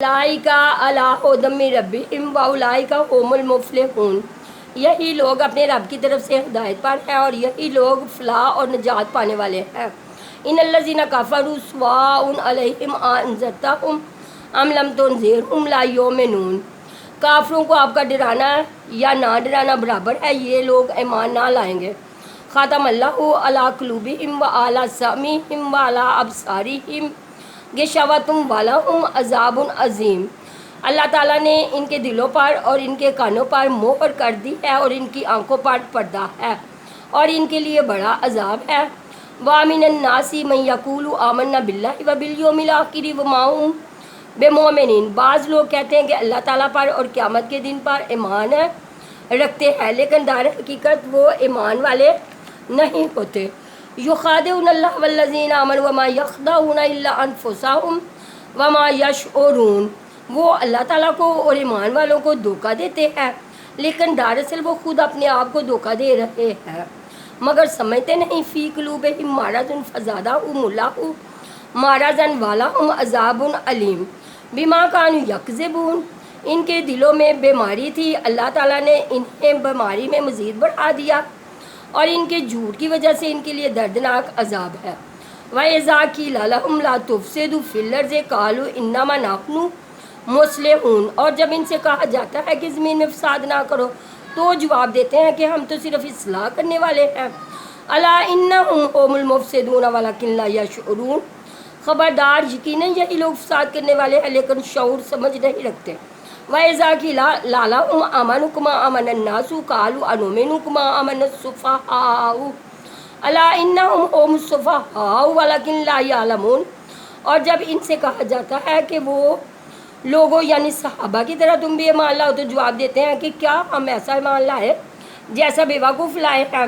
اولئک علی ھدی من ربہم واولئک ھم المفلحون، یہی لوگ اپنے رب کی طرف سے ہدایت پر ہیں اور یہی لوگ فلاح اور نجات پانے والے ہیں۔ ان الذین کفروا سواء علیہم انذرتہم ام لم تنذرہم لا یؤمنون، کافروں کو آپ کا ڈرانا یا نہ ڈرانا برابر ہے، یہ لوگ ایمان نہ لائیں گے۔ ختم اللہ علی قلوبہم وعلی سمعہم وعلی ابصارہم غشاوۃ ولہم عذاب عظیم، اللہ تعالیٰ نے ان کے دلوں پر اور ان کے کانوں پر مہر کر دی ہے اور ان کی آنکھوں پر پردہ ہے اور ان کے لیے بڑا عذاب ہے۔ وَمِنَ النَّاسِ مَن یقول آمنا باللہ وبالیوم الآخر وما ہم بمؤمنین، بعض لوگ کہتے ہیں کہ اللہ تعالیٰ پر اور قیامت کے دن پر ایمان رکھتے ہیں، لیکن در حقیقت وہ ایمان والے نہیں ہوتے۔ یخادعون اللہ والذین آمنوا وما یخدعون الا انفسہم وما یشعرون، وہ اللہ تعالیٰ کو اور ایمان والوں کو دھوکہ دیتے ہیں، لیکن دراصل وہ خود اپنے آپ کو دھوکہ دے رہے ہیں مگر سمجھتے نہیں۔ فی قلوبہم مرض فزادہم اللہ مرضا ولہم عذاب علیم بما کانوا یکذبون، ان کے دلوں میں بیماری تھی، اللہ تعالیٰ نے انہیں بیماری میں مزید بڑھا دیا اور ان کے جھوٹ کی وجہ سے ان کے لیے دردناک عذاب ہے۔ وَإِذَا قِيلَ لَهُمْ لَا تُفْسِدُوا فِي الْأَرْضِ قَالُوا إِنَّمَا نَحْنُ مُصْلِحُونَ، اور جب ان سے کہا جاتا ہے کہ زمین میں فساد نہ کرو تو جواب دیتے ہیں کہ ہم تو صرف اصلاح کرنے والے ہیں۔ أَلَا إِنَّهُمْ هُمُ الْمُفْسِدُونَ وَلَكِنْ لَا يَشْعُرُونَ، خبردار یقیناً یہی لوگ فساد کرنے والے ہیں لیکن شعور سمجھ نہیں رکھتے۔ وَإِذَا قِيلَ لَهُمْ آمِنُوا كَمَا آمَنَ النَّاسُ قَالُوا أَنُؤْمِنُ كَمَا آمَنَ السُّفَهَاءُ أَلَا إِنَّهُمْ هُمُ السُّفَهَاءُ وَلَكِنْ لَا يَعْلَمُونَ، اور جب ان سے کہا جاتا ہے کہ وہ لوگوں یعنی صحابہ کی طرح تم بھی ایمان لاؤ تو جواب دیتے ہیں کہ کیا ہم ایسا ایمان لائے جیسا بیوقوف لائے ہیں۔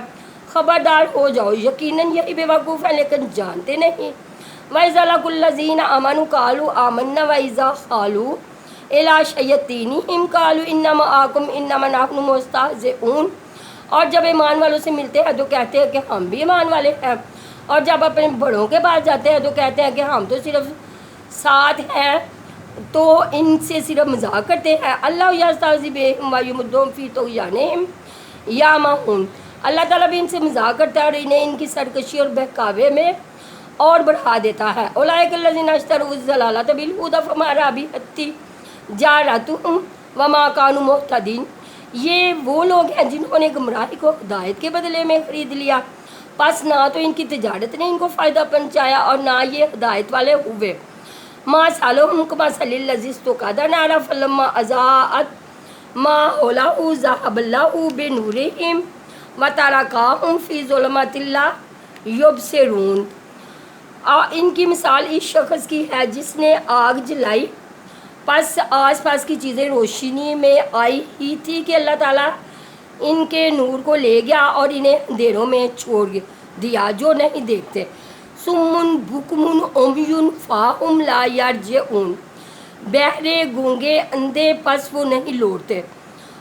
خبردار ہو جاؤ، یقیناً یہی بیوقوف ہیں لیکن جانتے نہیں۔ وَإِذَا لَقُوا الَّذِينَ آمَنُوا قَالُوا آمَنَّا وَإِذَا خَلُوا إِلَىٰ شَيَاطِینِهِمْ قَالُوا إِنَّا مَعَكُمْ إِنَّمَا نَحْنُ مُسْتَهْزِئُونَ، اور جب ایمان والوں سے ملتے ہیں تو کہتے ہیں کہ ہم بھی ایمان والے ہیں، اور جب اپنے بڑوں کے پاس جاتے ہیں تو کہتے ہیں کہ ہم تو صرف ساتھ ہیں، تو ان سے صرف مذاق کرتے ہیں۔ اللہ یستہزئ بہم ویمدھم فی طغیانہم یعمہون، اللہ تعالیٰ بھی ان سے مذاق کرتا ہے اور انہیں ان کی سرکشی اور بہکاوے میں اور بڑھا دیتا ہے۔ اولئک الذین اشتروا الضلالۃ بالہدی فما ربحت تجارتہم وما کانوا مہتدین، یہ وہ لوگ ہیں جنہوں نے گمراہی کو ہدایت کے بدلے میں خرید لیا، پس نہ تو ان کی تجارت نے ان کو فائدہ پہنچایا اور نہ یہ ہدایت والے ہوئے۔ مثلہم کمثل الذی استوقد نارا فلما اضاءت ما حولہ ذہب اللہ بنورہم وترکہم فی ظلمات لا یبصرون، ان کی مثال اس شخص کی ہے جس نے آگ جلائی، پس آس پاس کی چیزیں روشنی میں آئی ہی تھی کہ اللہ تعالیٰ ان کے نور کو لے گیا اور انہیں اندھیروں میں چھوڑ دیا جو نہیں دیکھتے۔ صم بکم عمی فاہم لا یرجعون، بہرے گونگے اندھے پس وہ نہیں لوٹتے۔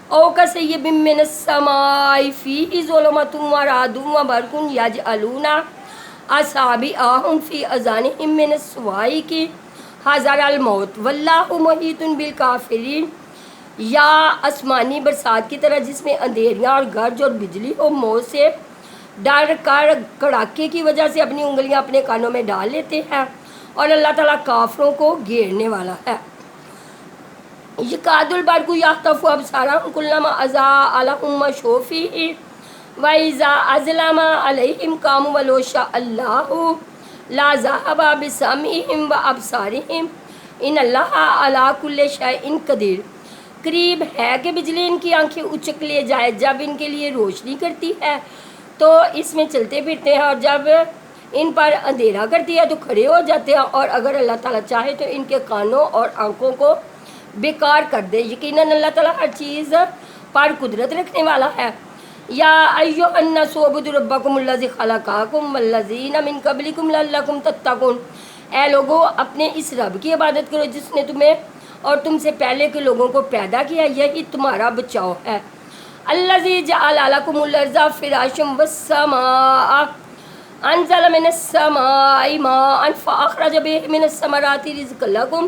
او کصیب من السماء فیہ ظلمۃ ورعد وبرق یجعلون اصابعہم فی اذانہم من الصواعق حذر الموت واللہ محیط بالکافرین، یا آسمانی برسات کی طرح جس میں اندھیریاں اور گرج اور بجلی اور موت سے ڈر کر کڑاکے کی وجہ سے اپنی انگلیاں اپنے کانوں میں ڈال لیتے ہیں، اور اللہ تعالیٰ کافروں کو گھیرنے والا ہے۔ یکاد البرق یخطف ابصارہم کلما اضاء لہم مشوا فیہ وَإِذَا أَظْلَمَ عَلَيْهِمْ قَامُوا وَلَوْ شَاءَ اللَّهُ لَذَهَبَ بِسَمْعِهِمْ وَأَبْصَارِهِمْ إِنَّ اللَّهَ عَلَىٰ كُلِّ شَيْءٍ قَدِيرٌ، قریب ہے کہ بجلی ان کی آنکھیں اچک لے جائے، جب ان کے لیے روشنی کرتی ہے تو اس میں چلتے پھرتے ہیں اور جب ان پر اندھیرا کرتی ہے تو کھڑے ہو جاتے ہیں، اور اگر اللہ تعالیٰ چاہے تو ان کے کانوں اور آنکھوں کو بیکار کر دے، یقیناً اللہ تعالیٰ ہر چیز پر قدرت رکھنے والا ہے۔ یا ایھا الناس اعبدوا ربکم الذی خلقکم والذین من قبلکم لعلکم تتقون، اے لوگو اپنے اس رب کی عبادت کرو جس نے تمہیں اور تم سے پہلے کے لوگوں کو پیدا کیا، یہی تمہارا بچاؤ ہے۔ الذی جعل لکم الارض فراشا والسماء انزل من السماء ماء فاخرج به من الثمرات رزقا لکم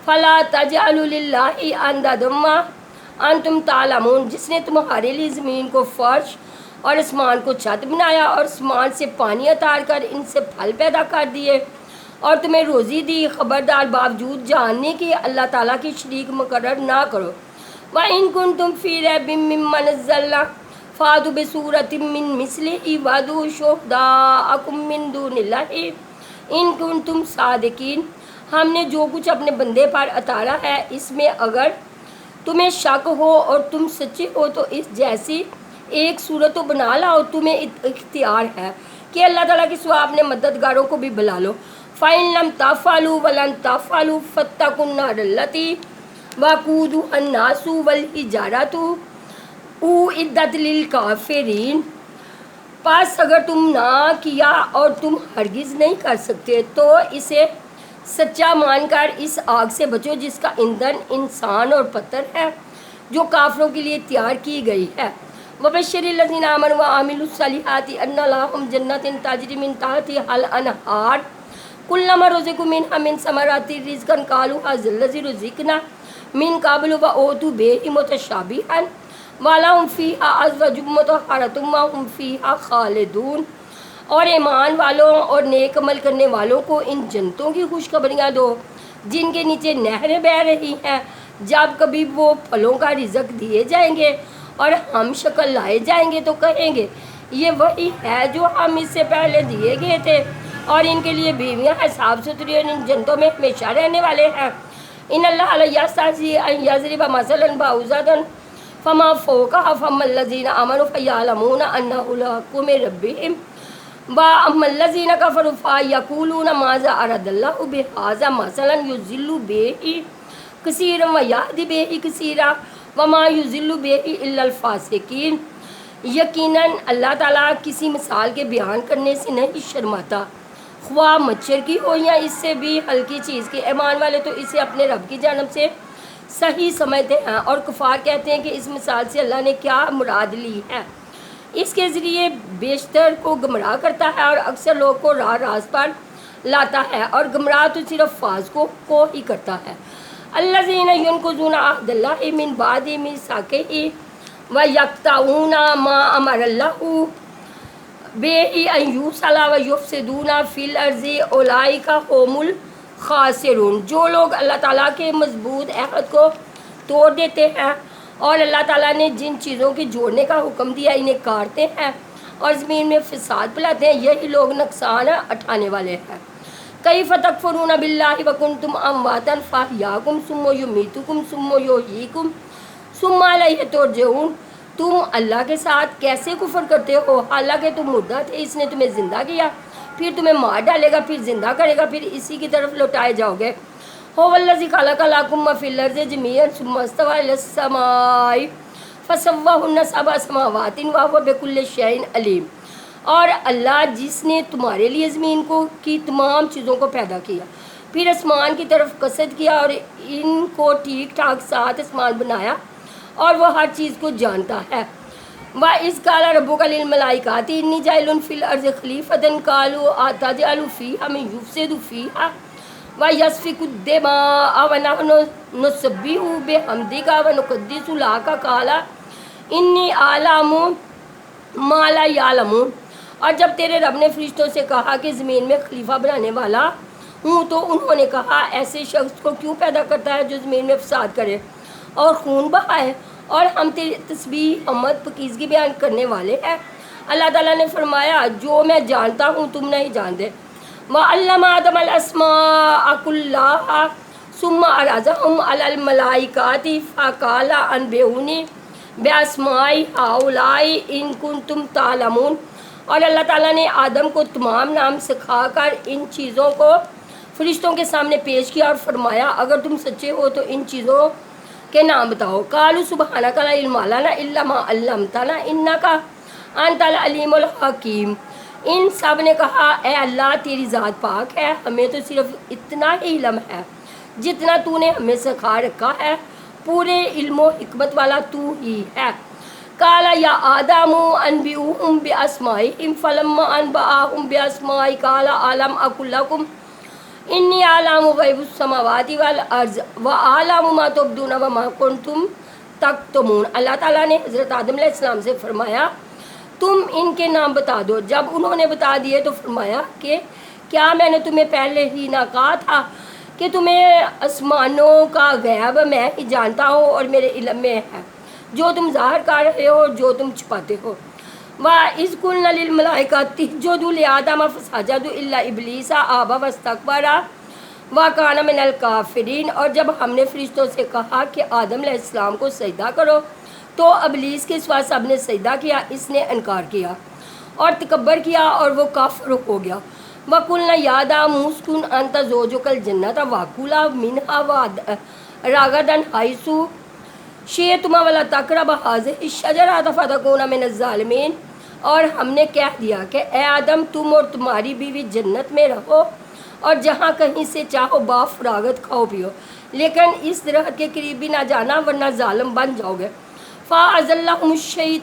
فلا تجعلوا للہ اندادا انتم تعلمون، جس نے تمہارے لیے زمین کو فرش اور آسمان کو چھت بنایا اور آسمان سے پانی اتار کر ان سے پھل پیدا کر دیے اور تمہیں روزی دی، خبردار باوجود جاننے کی اللہ تعالیٰ کی شریک مقرر نہ کرو۔ وَإِن كُنتُمْ فِي رَيْبٍ مِّمَّا نَزَّلْنَا فَأْتُوا بِسُورَةٍ مِّن مِّثْلِهِ وَادْعُوا شُهَدَاءَكُم مِّن دُونِ اللَّهِ إِن كُنتُمْ صَادِقِينَ، ہم نے جو کچھ اپنے بندے پر اتارا ہے اس میں اگر تمہیں شک ہو اور تم سچے ہو تو اس جیسی ایک صورت تو بنا لاؤ، تمہیں اختیار ہے کہ اللہ تعالیٰ کے سوا اپنے مددگاروں کو بھی بلا لو۔ فَإِن لَمْ تَفْعَلُوا وَلَن تَفْعَلُوا فَاتَّقُوا النَّارَ الَّتِي وَقُودُهَا النَّاسُ وَالْحِجَارَةُ أُعِدَّتْ لِلْكَافِرِينَ، پس اگر تم نہ کیا اور تم ہرگز نہیں کر سکتے تو اسے سچا مان کر اس آگ سے بچو جس کا ایندھن انسان اور پتھر ہے، جو کافروں کے لیے تیار کی گئی ہے۔ وَبَشِّرِ الَّذِينَ آمَنُوا وَعَمِلُوا الصَّالِحَاتِ أَنَّ لَهُمْ جَنَّاتٍ تَجْرِي مِن تَحْتِهَا الْأَنْهَارُ كُلَّمَا رُزِقُوا مِنْهَا مِن ثَمَرَاتٍ رِزْقًا قَالُوا هَٰذَا الَّذِي رُزِقْنَا مِن قَبْلُ وَأُوتُوا بِهِ مُتَشَابِهًا وَلَهُمْ فِيهَا أَزْوَاجٌ مُّطَهَّرَةٌ وَهُمْ فِيهَا خَالِدُونَ، اور ایمان والوں اور نیک عمل کرنے والوں کو ان جنتوں کی خوشخبریاں دو جن کے نیچے نہریں بہہ رہی ہیں، جب کبھی وہ پھلوں کا رزق دیے جائیں گے اور ہم شکل لائے جائیں گے تو کہیں گے یہ وہی ہے جو ہم اس سے پہلے دیے گئے تھے، اور ان کے لیے بیویاں ہیں صاف ستھری اور ان جنتوں میں ہمیشہ رہنے والے ہیں۔ ان اللہ لا یستحیی ان یضرب مثلا بعوضۃ فما فوقها فاما الذین آمنوا فیعلمون انہ الحق من ربہم وَأَمَّا الَّذِينَ كَفَرُوا فَيَقُولُونَ مَاذَا أَرَادَ اللَّهُ بِهَٰذَا مَثَلًا يُضِلُّ بِهِ كَثِيرًا وَيَهْدِي بِهِ كَثِيرًا وَمَا يُضِلُّ بِهِ إِلَّا الْفَاسِقِينَ، یقیناً اللہ تعالیٰ کسی مثال کے بیان کرنے سے نہیں شرماتا، خواہ مچھر کی ہو یا اس سے بھی ہلکی چیز کی۔ ایمان والے تو اسے اپنے رب کی جانب سے صحیح سمجھتے ہیں، اور کفار کہتے ہیں کہ اس مثال سے اللہ نے کیا مراد لی ہے، اس کے ذریعے بیشتر کو گمراہ کرتا ہے اور اکثر لوگ کو راہ راست پر لاتا ہے، اور گمراہ تو صرف فاسقوں کو ہی کرتا ہے۔ الذین ینقضون عہد اللہ من بعد میثاقہ ویقطعون ما امر اللہ بہ ان یوصل ویفسدون فی الارض اولئک هم الخاسرون، جو لوگ اللہ تعالیٰ کے مضبوط عہد کو توڑ دیتے ہیں اور اللہ تعالیٰ نے جن چیزوں کے جوڑنے کا حکم دیا انہیں کاٹتے ہیں اور زمین میں فساد پھیلاتے ہیں، یہی لوگ نقصان اٹھانے والے ہیں۔ کیف تکفرون باللہ وکنتم امواتا فاحیاکم ثم یمیتکم ثم یحییکم ثم الیہ ترجعون، تم اللہ کے ساتھ کیسے کفر کرتے ہو حالانکہ تم مردہ تھے، اس نے تمہیں زندہ کیا، پھر تمہیں مار ڈالے گا، پھر زندہ کرے گا، پھر اسی کی طرف لوٹائے جاؤ گے۔ هو الذی خلق لکم ما فی الارض جميعا ثم استوى الی السماء فسواہن سبع سماوات وهو بكل شیء علیم، اور اللہ جس نے تمہارے لیے زمین کی تمام چیزوں کو پیدا کیا، پھر آسمان کی طرف قصد کیا اور ان کو ٹھیک ٹھاک 7 آسمان بنایا، اور وہ ہر چیز کو جانتا ہے۔ وَإِذْ قَالَ رَبُّكَ لِلْمَلَائِكَةِ إِنِّي جَاعِلٌ فِي الْأَرْضِ خَلِيفَةً قَالُوا أَتَجْعَلُ فِيهَا مَن يُفْسِدُ فِيهَا وَيَسْفِكُ الدِّمَاءَ وَنَحْنُ نُسَبِّحُ بِحَمْدِكَ وَنُقَدِّسُ لَكَ قَالَ إِنِّي أَعْلَمُ مَا لَا يَعْلَمُونَ، اور جب تیرے رب نے فرشتوں سے کہا کہ زمین میں خلیفہ بنانے والا ہوں تو انہوں نے کہا ایسے شخص کو کیوں پیدا کرتا ہے جو زمین میں فساد کرے اور خون بہائے، اور ہم تیری تسبیح حمد پاکیزگی بیان کرنے والے ہیں۔ اللہ تعالیٰ نے فرمایا جو میں جانتا ہوں تم نہیں جانتے۔ وَعَلَّمَ آدَمَ الْأَسْمَاءَ كُلَّهَا ثُمَّ عَرَضَهُمْ عَلَى الْمَلَائِكَةِ فَقَالَ أَنبِئُونِي بِأَسْمَاءِ هَؤُلَاءِ إِن كُنتُمْ تَعْلَمُونَ، اور اللہ تعالیٰ نے آدم کو تمام نام سکھا کر ان چیزوں کو فرشتوں کے سامنے پیش کیا اور فرمایا اگر تم سچے ہو تو ان چیزوں کے نام بتاؤ۔ قَالُوا سُبْحَانَكَ لَا عِلْمَ لَنَا إِلَّا مَا عَلَّمْتَنَا إِنَّكَ أَنْتَ الْعَلِيمُ الْحَكِيمُ، ان سب نے کہا اے اللہ تیری ذات پاک ہے، ہمیں تو صرف اتنا ہی علم ہے جتنا تو نے ہمیں سکھا رکھا ہے، پورے علم و حکمت والا تو ہی ہے۔ قال یا آدم انبئوہم باسمائہم فلما انبأہم باسمائہم قال الم اقل لکم انی اعلم غیب السماوات والارض واعلم ما تبدون وما کنتم تکتمون۔ اللہ تعالیٰ نے حضرت آدم علیہ السلام سے فرمایا تم ان کے نام بتا دو۔ جب انہوں نے بتا دیے تو فرمایا کہ کیا میں نے تمہیں پہلے ہی نہ کہا تھا کہ تمہیں آسمانوں کا غیب میں ہی جانتا ہوں اور میرے علم میں ہے جو تم ظاہر کر رہے ہو اور جو تم چھپاتے ہو۔ وَإِذْ قُلْنَا لِلْمَلَائِكَةِ اسْجُدُوا لِآدَمَ فَسَجَدُوا إِلَّا إِبْلِيسَ أَبَى وَاسْتَكْبَرَ وَكَانَ مِنَ الْكَافِرِينَ۔ اور جب ہم نے فرشتوں سے کہا کہ آدم علیہ السلام کو سجدہ کرو تو ابلیس کے سوا سب نے سجدہ کیا، اس نے انکار کیا اور تکبر کیا اور وہ کافر ہو گیا۔ وَقُلْنَا يَا آدَمُ اسْكُنْ أَنْتَ وَزَوْجُكَ الْجَنَّةَ وَكُلَا مِنْهَا رَغَدًا حَيْثُ شِئْتُمَا وَلَا تَقْرَبَا هَٰذِهِ الشَّجَرَةَ فَتَكُونَا مِنَ الظَّالِمِينَ۔ اور ہم نے کہہ دیا کہ اے آدم تم اور تمہاری بیوی جنت میں رہو اور جہاں کہیں سے چاہو بافراغت کھاؤ پیو، لیکن اس درخت کے قریب بھی نہ جانا ورنہ ظالم بن جاؤ گے۔ فَأَزَلَّهُمُ الشَّيْطَانُ